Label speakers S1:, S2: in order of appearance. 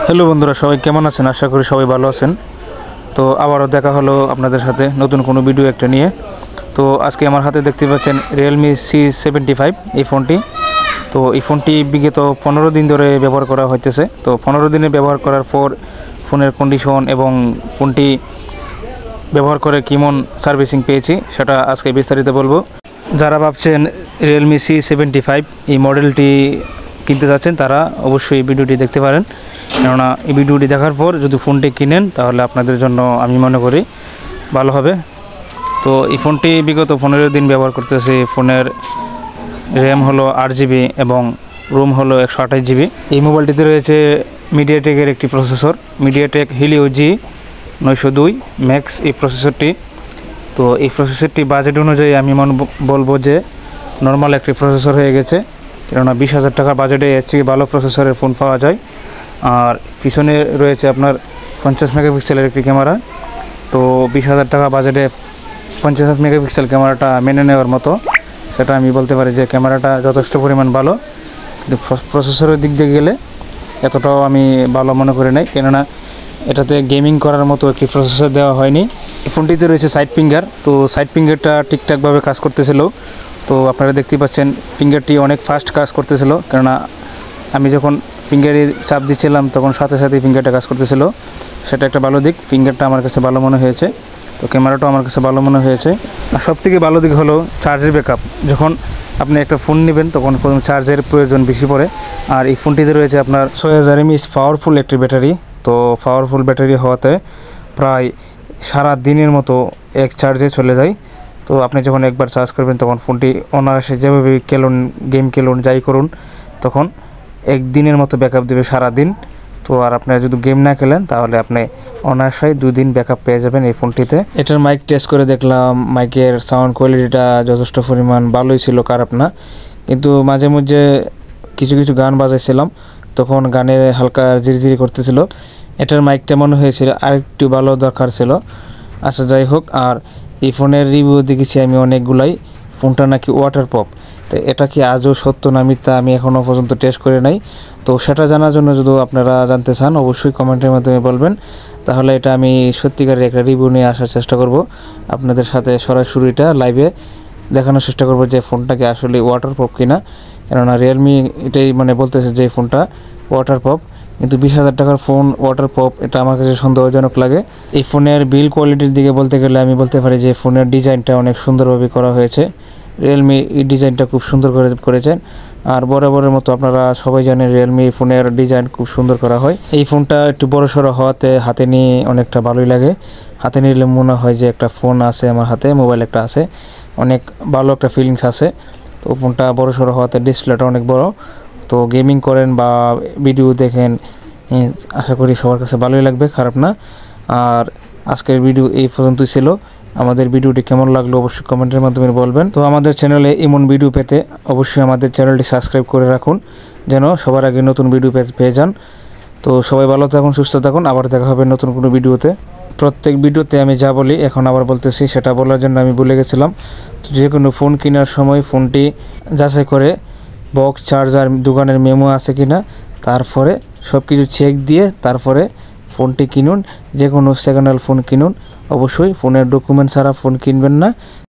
S1: Hello বন্ধুরা, সবাই কেমন আছেন? আশা করি সবাই ভালো আছেন। তো আবারও দেখা হলো আপনাদের সাথে নতুন কোনো ভিডিও একটা নিয়ে। তো আজকে আমার হাতে দেখতে পাচ্ছেন রিয়েলমি C75 এই ফোনটি। তো এই ফোনটি বিগত 15 দিন ধরে ব্যবহার করা হইতেছে। তো 15 দিনে ব্যবহার করার পর ফোনের কন্ডিশন এবং ফোনটি ব্যবহার করে কেমন সার্ভিসিং পেয়েছি সেটা আজকে বিস্তারিত বলবো। যারা ভাবছেন রিয়েলমি C75 এই মডেলটি কিনতে যাচ্ছেন তারা অবশ্যই এই ভিডিওটি দেখতে পারেন, কেননা এই ভিডিওটি দেখার পর যদি ফোনটি কিনেন তাহলে আপনাদের জন্য আমি মনে করি ভালো হবে। তো এই ফোনটি বিগত 15 দিন ব্যবহার করতেছি। ফোনের র্যাম হলো 8GB এবং রোম হলো 128GB। এই মোবাইলটিতে রয়েছে মিডিয়াটেকের একটি processor, MediaTek Helio G902 max এই প্রসেসরটি। তো এই প্রসেসরটি বাজেট অনুযায়ী আমি বলবো যে নর্মাল একটি প্রসেসর হয়ে গেছে, কেননা 20,000 টাকার বাজেটে এর চেয়ে ভালো প্রসেসরের ফোন পাওয়া যায়। আর পিছনে রয়েছে আপনার 50 মেগাপিক্সেলের একটি ক্যামেরা। তো 20,000 টাকা বাজেটে 50 মেগাপিক্সেল ক্যামেরাটা মেনে নেওয়ার মতো, সেটা আমি বলতে পারি যে ক্যামেরাটা যথেষ্ট পরিমাণ ভালো। কিন্তু প্রসেসরের দিক দিয়ে গেলে এতটাও আমি ভালো মনে করি নাই, কেননা এটাতে গেমিং করার মতো একটি প্রসেসর দেওয়া হয়নি। এই ফোনটিতে রয়েছে সাইড ফিঙ্গার। তো সাইড ফিঙ্গারটা ঠিকঠাকভাবে কাজ করতেছিল। তো আপনারা দেখতেই পাচ্ছেন ফিঙ্গারটি অনেক ফাস্ট কাজ করতেছিল, কেননা আমি যখন ফিঙ্গারে চাপ দিচ্ছিলাম তখন সাথে সাথে ফিঙ্গারটা কাজ করতেছিল। সেটা একটা ভালো দিক, ফিঙ্গারটা আমার কাছে ভালো মনে হয়েছে। তো ক্যামেরাটাও আমার কাছে ভালো মনে হয়েছে। আর সবথেকে ভালো দিক হলো চার্জের ব্যাকআপ। যখন আপনি একটা ফোন নেবেন তখন প্রথম চার্জের প্রয়োজন বেশি পড়ে। আর এই ফোনটিতে রয়েছে আপনার 6000 mAh পাওয়ারফুল একটি ব্যাটারি। তো পাওয়ারফুল ব্যাটারি হওয়াতে প্রায় সারা দিনের মতো এক চার্জে চলে যায়। তো আপনি যখন একবার চার্জ করবেন তখন ফোনটি অনায়াসে যেভাবে গেম খেলুন যাই করুন, তখন একদিনের মতো ব্যাকআপ দেবে সারা দিন। তো আর আপনারা যদি গেম না খেলেন তাহলে আপনি অনায়াসে 2 দিন ব্যাকআপ পেয়ে যাবেন এই ফোনটিতে। এটার মাইক টেস্ট করে দেখলাম, মাইকের সাউন্ড কোয়ালিটিটা যথেষ্ট পরিমাণ ভালোই ছিল, খারাপ না। কিন্তু মাঝে মধ্যে কিছু কিছু গান বাজাইছিলাম, তখন গানের হালকা জিরজিরি করতেছিল। এটার মাইকটা মনে হয়েছিল আরেকটু ভালো দরকার ছিল। আচ্ছা, যাই হোক। আর এই ফোনের রিভিউ দেখেছি আমি অনেকগুলাই, ফোনটা নাকি ওয়াটার পপ। তো এটা কি আজও সত্য না মিথ্যা আমি এখনও পর্যন্ত টেস্ট করে নাই। তো সেটা জানার জন্য যদি আপনারা জানতে চান অবশ্যই কমেন্টের মাধ্যমে বলবেন, তাহলে এটা আমি সত্যিকারের একটা রিভিউ নিয়ে আসার চেষ্টা করব, আপনাদের সাথে সরাসরি এটা লাইভে দেখানোর চেষ্টা করব যে ফোনটা কি আসলে ওয়াটার পপ কিনা। কেননা রিয়েলমি এটাই বলতেছে যে ফোনটা ওয়াটার পপ, কিন্তু 20,000 টাকার ফোন ওয়াটার পপ, এটা আমার কাছে সন্দেহজনক লাগে। এই ফোনের বিল কোয়ালিটির দিকে বলতে গেলে আমি বলতে পারি যে ফোনের ডিজাইনটা অনেক সুন্দরভাবে করা হয়েছে। রিয়েলমি এই ডিজাইনটা খুব সুন্দর করেছেন। আর বরাবরের মতো আপনারা সবাই জানেন রিয়েলমি ফোনের ডিজাইন খুব সুন্দর করা হয়। এই ফোনটা একটু বড়সড় হওয়াতে হাতে নিয়ে অনেকটা ভালোই লাগে। হাতে নিলে মনে হয় যে একটা ফোন আছে আমার হাতে, মোবাইল একটা আছে, অনেক ভালো একটা ফিলিংস আছে। তো ফোনটা বড়সড় হওয়াতে ডিসপ্লেটা অনেক বড়। তো গেমিং করেন বা ভিডিও দেখেন, আশা করি সবার কাছে ভালোই লাগবে, খারাপ না। আর আজকের ভিডিও এই পর্যন্তই ছিল। আমাদের ভিডিওটি কেমন লাগলো অবশ্যই কমেন্টের মাধ্যমে বলবেন। তো আমাদের চ্যানেলে এমন ভিডিও পেতে অবশ্যই আমাদের চ্যানেলটি সাবস্ক্রাইব করে রাখুন, যেন সবার আগে নতুন ভিডিও পেয়ে যান। তো সবাই ভালো থাকুন, সুস্থ থাকুন। আবার দেখা হবে নতুন কোনো ভিডিওতে। প্রত্যেক ভিডিওতে আমি যা বলি এখন আবার বলতেছি, সেটা বলার জন্য আমি ভুলে গেছিলাম। তো যে কোনো ফোন কেনার সময় ফোনটি যাচাই করে বক্স, চার্জার, দোকানের মেমো আছে কিনা, তারপরে সব কিছু চেক দিয়ে তারপরে ফোনটি কিনুন। যে কোনো সেকেন্ড হ্যান্ড ফোন কিনুন, অবশ্যই ফোনের ডকুমেন্ট ছাড়া ফোন কিনবেন না।